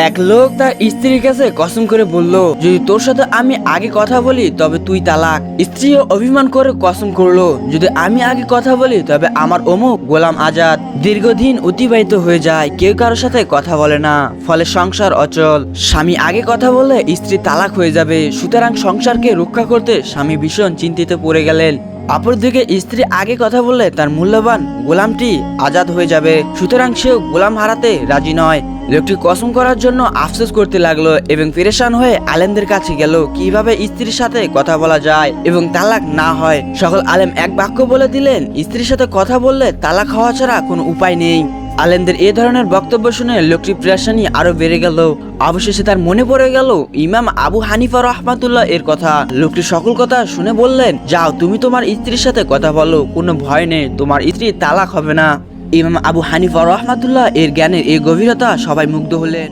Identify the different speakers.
Speaker 1: এক লোক তার স্ত্রীর কাছে কসম করে বলল, যদি তোর সাথে আমি আগে কথা বলি তবে তুই তালাক। স্ত্রীও অভিমান করে কসম করলো, যদি আমি আগে কথা বলি তবে আমার অমুক গোলাম আজাদ। দীর্ঘদিন অতিবাহিত হয়ে যায়, কেউ কারোর সাথে কথা বলে না, ফলে সংসার অচল। স্বামী আগে কথা বললে স্ত্রী তালাক হয়ে যাবে, সুতরাং সংসারকে রক্ষা করতে স্বামী ভীষণ চিন্তিত পড়ে গেলেন। অপরদিকে স্ত্রী আগে কথা বললে তার মূল্যবান গোলামটি আজাদ হয়ে যাবে, সুতরাং সেও গোলাম হারাতে রাজি নয়। লোকটি কসম করার জন্য আফসোস করতে লাগলো এবং পেরেশান হয়ে আলেমদের কাছে গেল কিভাবে স্ত্রীর সাথে কথা বলা যায় এবং তালাক না হয়। সকল আলেম এক বাক্য বলে দিলেন, স্ত্রীর সাথে কথা বললে তালাক হওয়া ছাড়া কোনো উপায় নেই। আলেমদের এ ধরনের বক্তব্য শুনে লোকটির পেরেশানি আরো বেড়ে গেল। অবশেষে তার মনে পড়ে গেল ইমাম আবু হানিফা রহমাতুল্লাহ এর কথা। লোকটি সকল কথা শুনে বললেন, যাও তুমি তোমার স্ত্রীর সাথে কথা বলো, কোনো ভয় নেই, তোমার স্ত্রী তালাক হবে না। ইমাম আবু হানিফা রহমাতুল্লাহ এর জ্ঞানের এই গভীরতা সবাই মুগ্ধ হলেন।